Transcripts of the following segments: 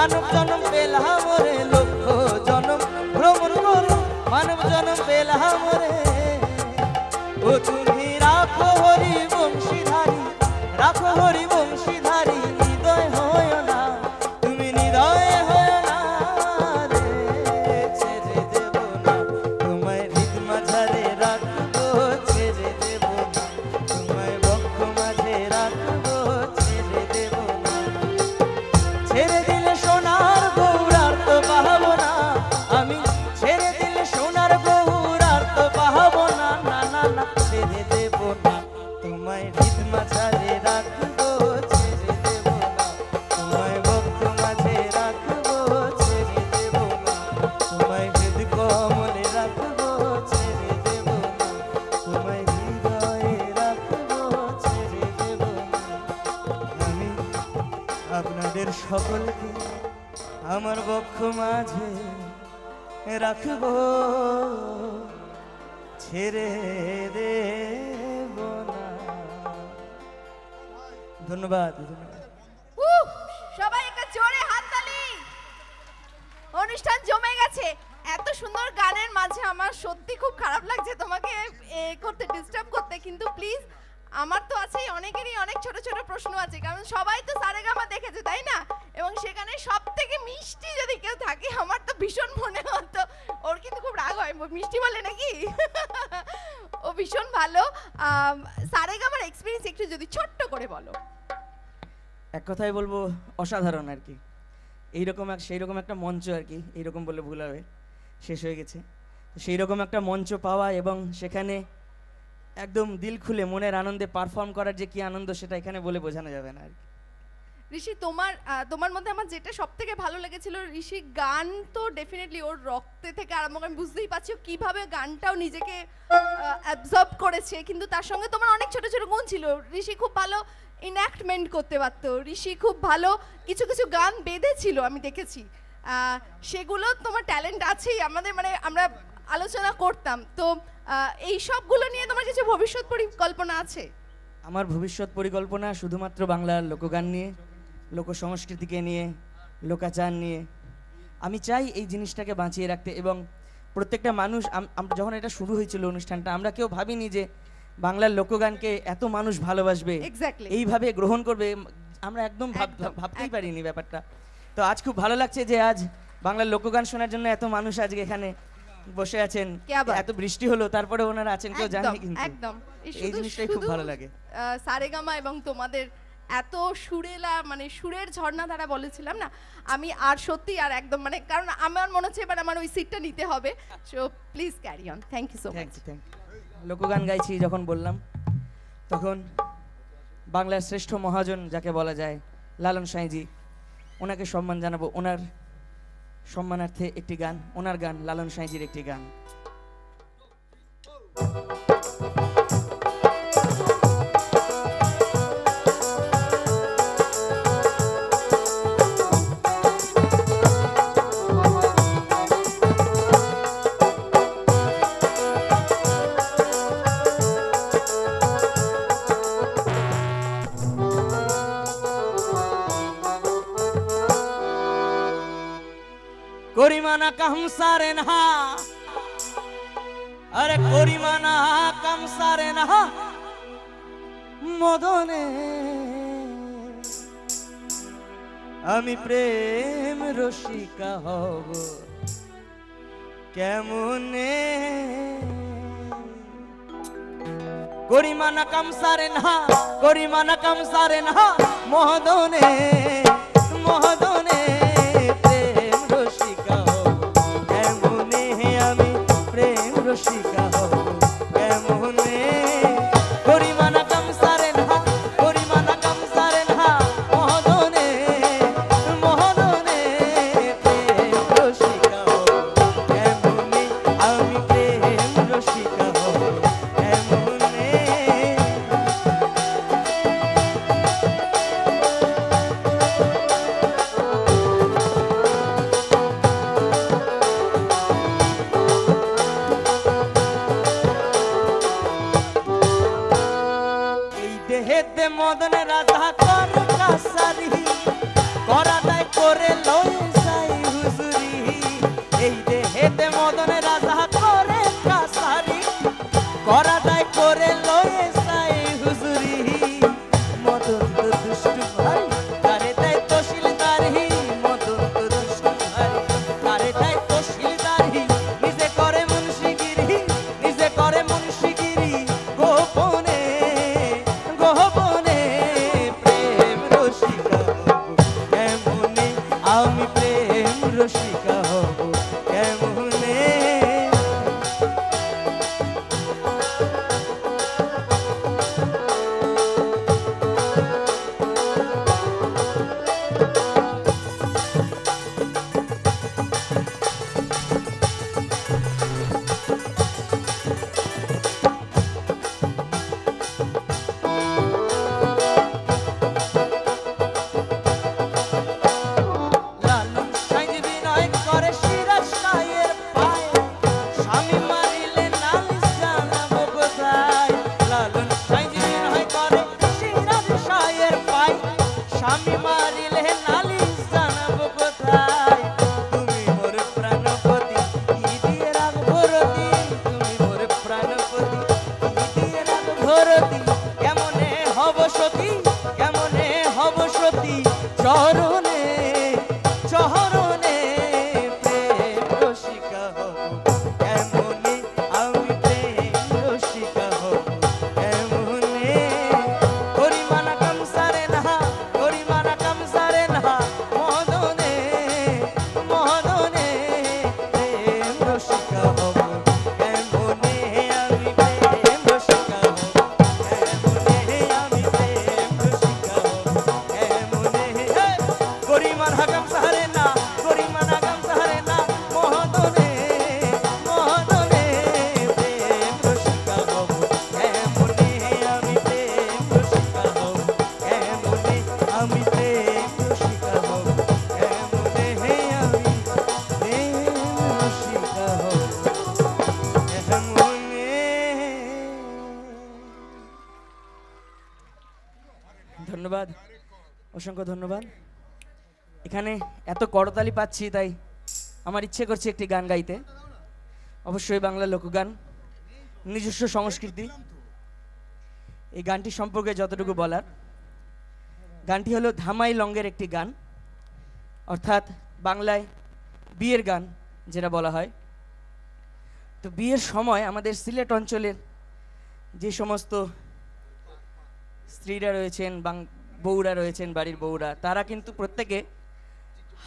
মানব জনম পেলাম রে লক্ষ জনম ভ্রমণ করে মানব জনম পেলাম রে ও তুমি রাখো হরি বংশীধারী রাখো হরি বংশীধারী হৃদয় হয় না তুমি হৃদয় হয় না রে ছেড়ে দেব না তোমায় হৃদ মাঝারে রাখবো ছেড়ে দেব না তোমায় বক্ষ মাঝে রাখবো ছেড়ে দেব না ছেড়ে দিলে সোনার গৌরার তো পাবো না আমি ছেড়ে দিলে সোনার গৌরার তো পাবো না না না না ছেড়ে দেব না তোমায় হৃদ মাঝারে রাখবো ছেড়ে দেব না তোমায় বক্ষ মাঝে রাখবো ছেড়ে দেব না তোমায় হৃদ কমলে রাখবো ছেড়ে দেব না তোমায় হৃদয়ে রাখবো ছেড়ে দেব না আমি আপনাদের সকলকে আমার বক্ষ মাঝে রাখবো ছেড়ে দেব না ধন্যবাদ সবাই একটা জোরে হাততালি। অনুষ্ঠান জমে গেছে। এত সুন্দর গানের মাঝে আমার সত্যি খুব খারাপ লাগছে তোমাকে করতে ডিস্টার্ব করতে, কিন্তু প্লিজ আমার তো আছেই, অনেকেরই অনেক ছোট ছোট প্রশ্ন আছে, কারণ সবাই তো সারেগামা দেখেছে তাই না, এবং সেখানে সব থেকে মিষ্টি যদি কেউ থাকে আমার তো ভীষণ মনে হতো, ওর কিন্তু খুব রাগ হয় মিষ্টি বলে নাকি ও ভীষণ ভালো। সারেগামার এক্সপিরিয়েন্স একটু যদি ছোট্ট করে বলো। এক কথায় বলবো অসাধারণ আর কি, এইরকম সেই রকম একটা মঞ্চ আর কি, এইরকম বললে ভুল হবে, শেষ হয়ে গেছে, সেই রকম একটা মঞ্চ পাওয়া এবং সেখানে একদম দিল খুলে মনের আনন্দে পারফর্ম করার যে কি আনন্দ সেটা এখানে বলে বোঝানো যাবে না আর কি। ঋষি তোমার মধ্যে আমার যেটা সব থেকে ভালো লেগেছিল, ঋষি গান তো ডেফিনেটলি ওর রক্তে থেকে আরম্ভ করে বুঝতেই পারছি কিভাবে গানটাও নিজেকে অ্যাবজর্ব করেছে, কিন্তু তার সঙ্গে তোমার অনেক ছোট ছোট গুণ ছিল। ঋষি খুব ভালো ইনঅ্যাক্টমেন্ট করতে পারতো, ঋষি খুব ভালো কিছু কিছু গান বেঁধেছিল আমি দেখেছি, সেগুলো তোমার ট্যালেন্ট আছেই, আমাদের মানে আমরা আলোচনা করতাম তো। এই সবগুলো নিয়ে তোমার কিছু ভবিষ্যৎ পরিকল্পনা আছে? আমার ভবিষ্যৎ পরিকল্পনা শুধুমাত্র বাংলার লোকগান নিয়ে, লোক সংস্কৃতিকে নিয়ে, লোকাচার নিয়ে। আমি চাই এই জিনিসটাকে বাঁচিয়ে রাখতে, এবং প্রত্যেকটা মানুষ যখন এটা শুরু হয়েছিল অনুষ্ঠানটা, আমরা কেউ ভাবিনি যে বাংলার লোকগানকে এত মানুষ ভালোবাসবে, এইভাবে গ্রহণ করবে, আমরা একদম ভাবতেই পারিনি ব্যাপারটা। তো আজ খুব ভালো লাগছে যে আজ বাংলার লোকগান শোনার জন্য এত মানুষ আজকে এখানে বসে আছেন, এত বৃষ্টি হলো তারপরে ওনারা আছেন কেউ জানেনি, কিন্তু একদম এই জিনিসটাই খুব ভালো লাগে। সারেগামা এবং তোমাদের এত সুরেলা মানে সুরের ঝর্ণা ধারা বলেছিলাম না আমি, আর সত্যি আর একদম মানে, কারণ আমার মনে হচ্ছে এবার আমার ওই সিটটা নিতে হবে, so please carry on. Thank you so much. লোকগান গাইছি যখন বললাম, তখন বাংলার শ্রেষ্ঠ মহাজন যাকে বলা যায় লালন সাঁইজি, ওনাকে সম্মান জানাবো, ওনার সম্মানার্থে একটি গান, ওনার গান, লালন সাঁইজির একটি গান। করিমানা কামসারে না, আরে করিমানা কামসারে না মদনে, আমি প্রেম রসিকা হব কেমনে, করিমানা কামসারে না, করিমানা কামসারে না মদনে, মদনে রসিকা হব কেমনে, করিমানা কামসারে না, করিমানা কামসারে না মহদনে, মহদনে প্রেম রসিকা হব কেমনে, আমি প্রেম রসিকা হব কেমনে। মদন রাধা কর কাসারি, করাটাই করে লই যাই হুজুরি এই দেহেতে মদন রাজা করে কাসারি করাটাই করে লই যাই হুজুরি মদন তো দুষ্ট ভাই তারে তাই তহসিলদারি মদন তো দুষ্ট ভাই তারে তাই তহসিলদারি নিজে করে মুন্সিগিরি নিজে করে মুন্সিগিরি গোপনে গোপনে প্রেম রসিকা হব কেমনে আমি প্রেম রসিকা হব কেমনে লালন সাইজ বিনয় করে সিরাজ শাহের পায়ে স্বামী মারিলে নালিশ জানাবো কোথায় লালন সাইজ বিনয় করে সিরাজ শাহের পায়ে স্বামী মারিলে নালিশ জানাবো কোথায় তুমি মোর প্রাণপতি কি দিয়ে রাখবো রতি তুমি মোর প্রাণপতি কি দিয়ে রাখবো রতি কেমনে হব সতী কেমনে হব সতী চরণে চরণে প্রেম রসিকা হব কেমনে আমি প্রেম রসিকা হব কেমনে গরিমানা কামসারে না গরিমানা কামসারে না মদনে মদনে প্রেম রসিকা হব কেমনে আমি প্রেম রসিকা হব কেমনে আমি প্রেম রসিকা হব কেমনে গরিমানা কামসারে না গরিমানা কামসারে না মদনে মদনে প্রেম রসিকা হব কেমনে আমি প্রেম রসিকা হব কেমনে আমি প্রেম রসিকা হব কেমনে আমি প্রেম রসিকা হব কেমনে ধন্যবাদ অসংখ্য ধন্যবাদ এখানে এত করতালি পাচ্ছি তাই আমার ইচ্ছে করছে একটি গান গাইতে অবশ্যই বাংলা লোকগান নিজস্ব সংস্কৃতি এই গানটি সম্পর্কে যতটুকু বলার গানটি হলো ধামাই লঙ্গের একটি গান অর্থাৎ বাংলায় বিয়ের গান যেটা বলা হয় তো বিয়ের সময় আমাদের সিলেট অঞ্চলের যে সমস্ত স্ত্রীরা রয়েছেন বউরা রয়েছেন বাড়ির বউরা তারা কিন্তু প্রত্যেকে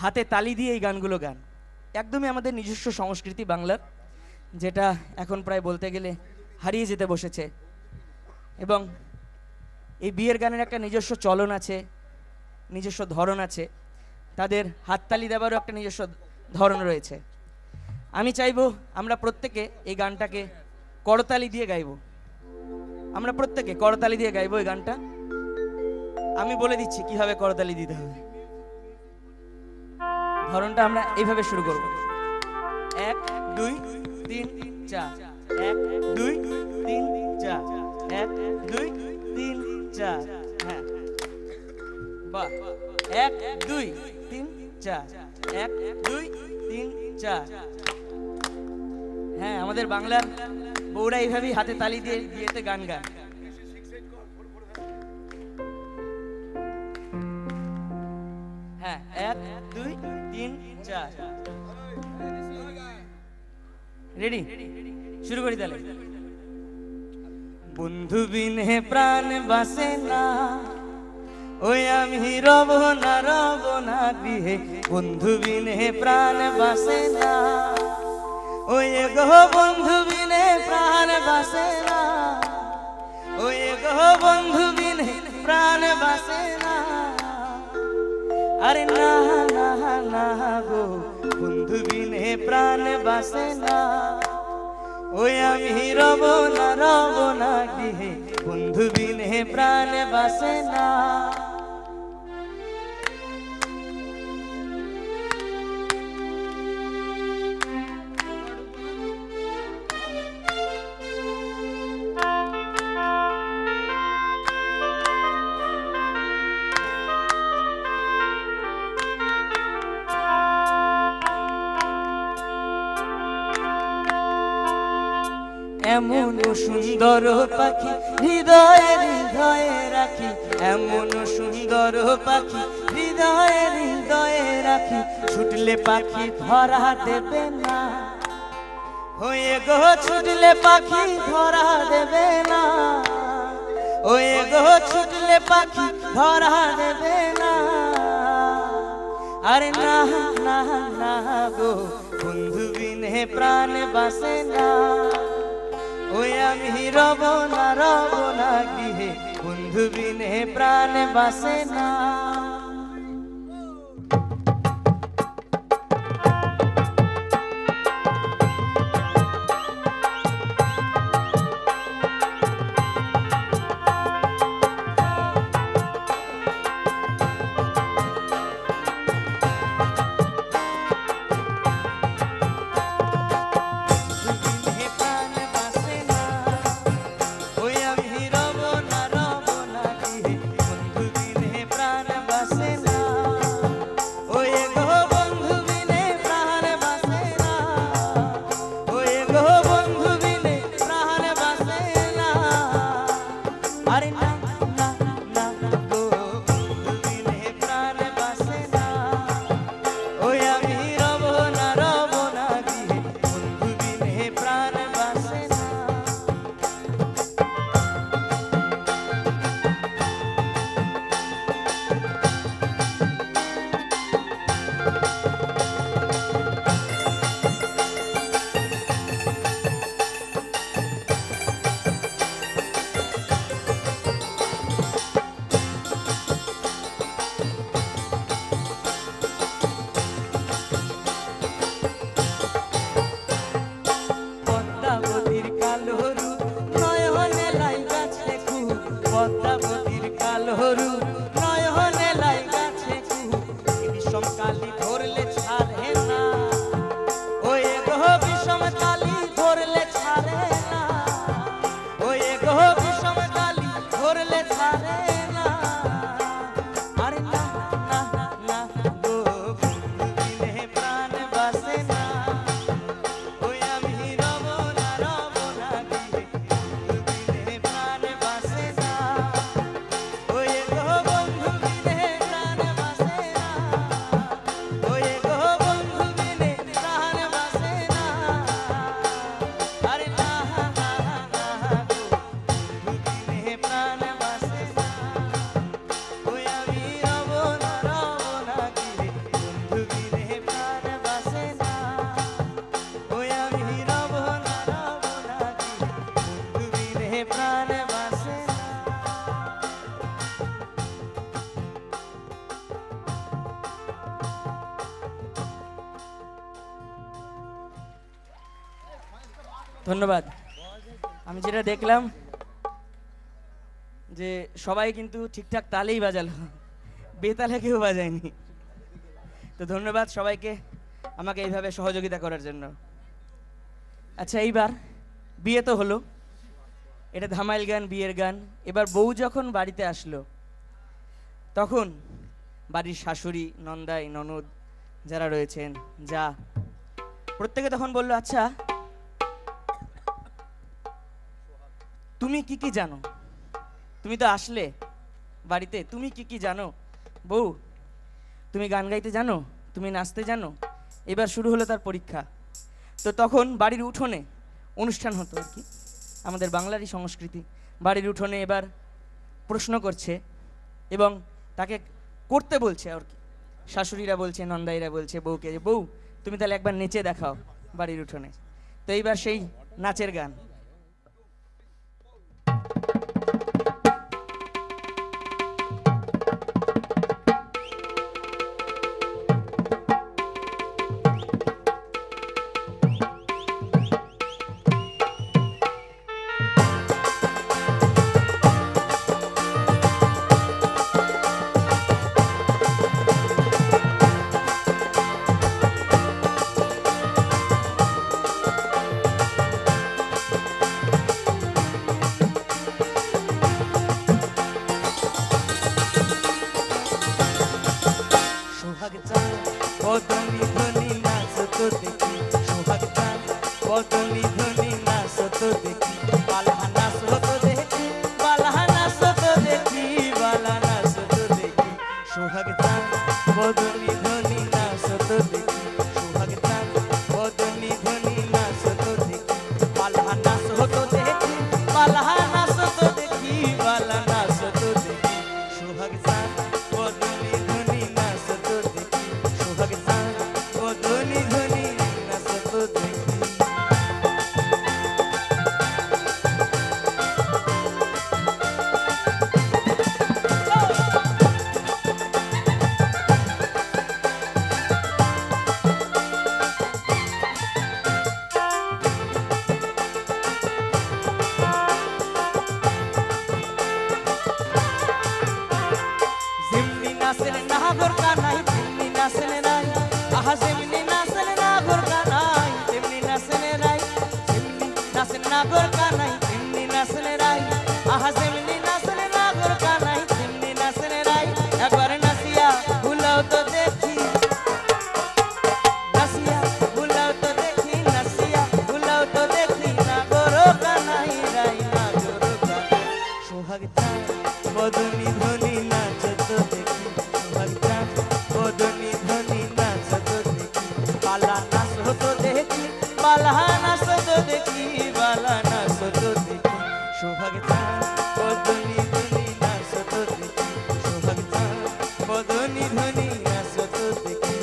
হাতে তালি দিয়ে এই গানগুলো গান একদমই আমাদের নিজস্ব সংস্কৃতি বাংলার যেটা এখন প্রায় বলতে গেলে হারিয়ে যেতে বসেছে এবং এই বিয়ের গানের একটা নিজস্ব চলন আছে নিজস্ব ধরন আছে তাদের হাততালি দেওয়ারও একটা নিজস্ব ধরন রয়েছে আমি চাইবো আমরা প্রত্যেকে এই গানটাকে করতালি দিয়ে গাইবো আমরা প্রত্যেকে করতালি দিয়ে গাইবো এই গানটা আমি বলে দিচ্ছি কিভাবে করতালি দিতে হবে ধরনটা আমরা এইভাবে শুরু করব 1 2 3 4 1 2 3 4 1 2 3 4 হ্যাঁ বাহ 1 2 3 4 1 2 3 4 হ্যাঁ আমাদের বাংলার বউরা এইভাবেই হাতে তালি দিয়ে বিয়েতে গান গায় হ্যাঁ 1 2 3 4 রেডি শুরু করি তাহলে বন্ধু বিনে প্রাণ বাসে না ওই আমি রব না গৃহে বন্ধু বিনে প্রাণ বাসে না ওই গো বন্ধু বিনে প্রাণ বাসে না ওই গো বন্ধু বিনে প্রাণ বাসে না আরে না না না গো বন্ধু বিনে প্রাণ বাসে না ওই আমি রব না গৃহে বন্ধু বিনে প্রাণ বাসে না এমন সুন্দর পাখি হৃদয়ে হৃদয়ে রাখি, এমন সুন্দর পাখি হৃদয়ে হৃদয়ে রাখি, ছুটলে পাখি ধরা দেবে না, হয়ে গো ছুটলে পাখি ধরা দেবে না, ওয়ে গো ছুটলে পাখি ধরা দেবে না। আরে না না না গো বন্ধু বিনে প্রাণ বাসে না, ওই আমি রব না গৃহে, বন্ধু বিনে প্রাণ বাসে না। পদ্মাবতীর কালো রূপ নয়নে লাই গাছে বিষম কালি ধরলে ছাড়ে না, ওই গো বিষম কালি ধরলে ছাড়ে না, ওই গো বিষম কালি ধরলে ছাড়ে না। আরে না না না গো বন্ধু বিনে প্রাণ বাসে না, ওই আমি রব না গৃহে, বন্ধু বিনে প্রাণ বাসে না, ওই গো বন্ধু বিনে প্রাণ বাসে না, ওই গো বন্ধু বিনে প্রাণ বাসে না। আরে না না না গো বন্ধু বিনে প্রাণ বাসে না, ওই আমি রব না গৃহে, বন্ধু বিনে প্রাণ বাসে না, ওই আমি রব না গৃহে, বন্ধু বিনে প্রাণ বাসে না। ধন্যবাদ। আমি যেটা দেখলাম যে সবাই কিন্তু ঠিকঠাক তালেই বাজালো, বেতালে কেউ বাজায়নি। তো ধন্যবাদ সবাইকে আমাকে এইভাবে সহযোগিতা করার জন্য। আচ্ছা, এইবার বিয়ে তো হলো, এটা ধামাইল গান, বিয়ের গান। এবার বউ যখন বাড়িতে আসলো তখন বাড়ির শাশুড়ি, নন্দাই, ননদ যারা রয়েছেন, যা প্রত্যেকে তখন বললো, আচ্ছা তুমি কি কি জানো, তুমি তো আসলে বাড়িতে, তুমি কি কি জানো বউ? তুমি গান গাইতে জানো, তুমি নাচতে জানো? এবার শুরু হলো তার পরীক্ষা। তো তখন বাড়ির উঠোনে অনুষ্ঠান হতো আর কি, আমাদের বাংলারই সংস্কৃতি। বাড়ির উঠোনে এবার প্রশ্ন করছে এবং তাকে করতে বলছে আর কি। শাশুড়িরা বলছে, নন্দাইরা বলছে বউকে, যে বউ তুমি তাহলে একবার নেচে দেখাও বাড়ির উঠোনে। তো এইবার সেই নাচের গান। বদনী ধ্বনি নাচত দেখি সোহাগ চাঁদ বদনী ধ্বনি নাচত দেখি বালা নাচত দেখি বালা নাচত দেখি বালা নাচত দেখি সোহাগ চাঁদ বদনী ধ্বনি নাচত দেখি সোহাগ চাঁদ বদনী ধ্বনি নাচত দেখি নাগর কানাই তেমনি নাচনে রাই আহা যেমনি নাচনে নাগর কানাই তেমনি নাচনে রাই তেমনি নাচেন নাগর কানাই তেমনি নাচনে রাই আহা যেমনি নাচনে নাগর কানাই তেমনি নাচনে রাই একবার নাচিয়া ভুলাও তো দেখি নাচিয়া ভুলাও তো দেখি নাচিয়া ভুলাও তো দেখি নাগর কানাই রাই নাগর কানাই সোহাগ চাঁদ বদনী ধ্বনি নাচত দেখি বদনী ধ্বনি নাচত দেখি বালা নাচত দেখি বালা নাচত দেখি বালা নাচত দেখি সোহাগ চাঁদ বদনী ধ্বনি নাচত দেখি সোহাগ চাঁদ বদনী ধ্বনি নাচত দেখি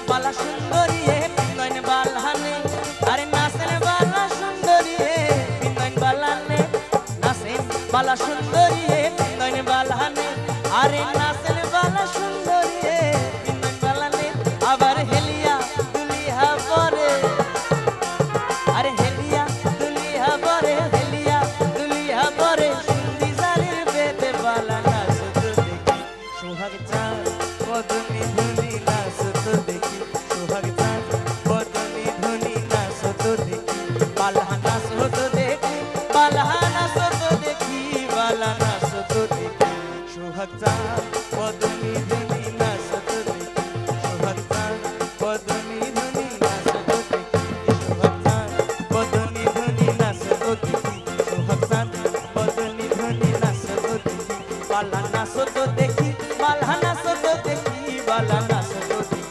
বালা সুন্দরী পিন্দন বালানে আরে নাচেন বালা সুন্দরী পিন্দন বালানে নাচেন বালা সুন্দরী পিন্দন বালানে আরে নাচেন বালা সুন্দরী পিন্দন বালানে আবার হেলিয়া দুলিয়া পরে আরে হেলিয়া দুলিয়া পরে হেলিয়া দুলিয়া পরে সুন্দি জারির বেতে বালা নাচত দেখি সোহাগ চাঁদ বদনী ধ্বনি নাচত দেখি সোহাগ চাঁদ বদনী ধ্বনি নাচত দেখি বালা নাচত দেখি বালা নাচত দেখি বালা নাচত দেখি সোহাগ চাঁদ বদনী ধ্বনি নাচত দেখি সোহাগ চাঁদ বদনী ধ্বনি নাচত দেখি সোহাগ চাঁদ বদনী ধ্বনি নাচত দেখি সোহাগ চাঁদ বদনী ধ্বনি নাচত দেখি বালা নাচত দেখি বালা নাচত দেখি বালা নাচত দেখি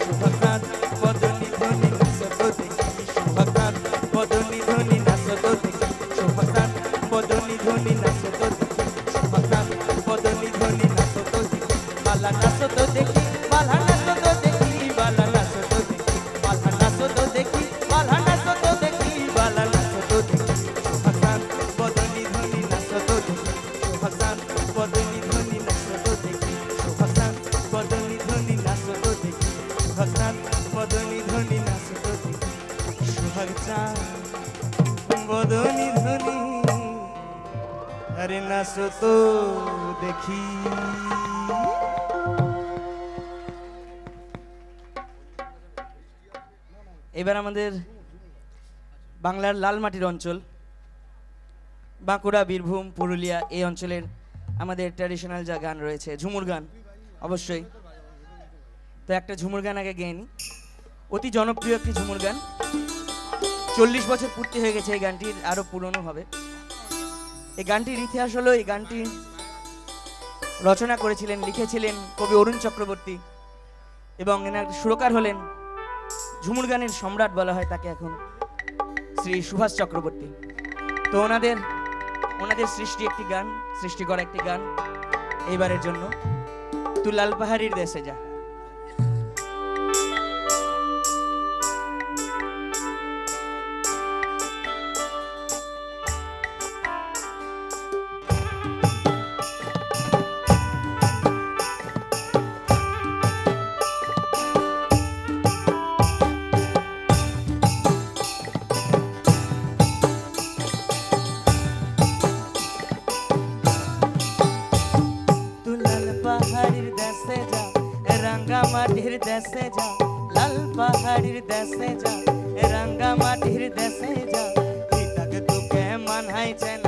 সোহাগ চাঁদ বদনী ধ্বনি নাচত দেখি সোহাগ চাঁদ বদনী ধ্বনি নাচত দেখি সোহাগ চাঁদ বদনী ধ্বনি নাচত দেখি সোহাগ চাঁদ বদনী ধ্বনি নাচত দেখি বালা নাচত দেখি বালা নাচত দেখি বালা নাচত দেখি বালা নাচত দেখি বালা নাচত দেখি বালা নাচত দেখি সোহাগ চাঁদ বদনী ধ্বনি নাচত দেখি সোহাগ চাঁদ বদনী ধ্বনি নাচত দেখি সোহাগ চাঁদ বদনী ধ্বনি নাচত দেখি সোহাগ চাঁদ বদনী ধ্বনি নাচত দেখি সোহাগ চাঁদ বদনী ধ্বনি আরে নাচত দেখি এবার আমাদের বাংলার লাল মাটির অঞ্চল বাঁকুড়া বীরভূম পুরুলিয়া এই অঞ্চলের আমাদের ট্র্যাডিশনাল যা গান রয়েছে ঝুমুর গান অবশ্যই তো একটা ঝুমুর গান আগে গেয়ে নি অতি জনপ্রিয় একটি ঝুমুর গান 40 বছর পূর্তি হয়ে গেছে এই গানটির আরো পুরনো হবে এই গানটির ইতিহাস হলো এই গানটি রচনা করেছিলেন লিখেছিলেন কবি অরুণ চক্রবর্তী এবং এনার সুরকার হলেন ঝুমুর গানের সম্রাট বলা হয় তাকে এখন শ্রী সুভাষ চক্রবর্তী তো ওনাদের সৃষ্টি একটি গান সৃষ্টি করা একটি গান এইবারের জন্য তু লাল পাহাড়ির দেশে যা মাটির দেশে যা লাল পাহাড়ির দেশে যা রাঙ্গা মাটির দেশে যা নাই চেনা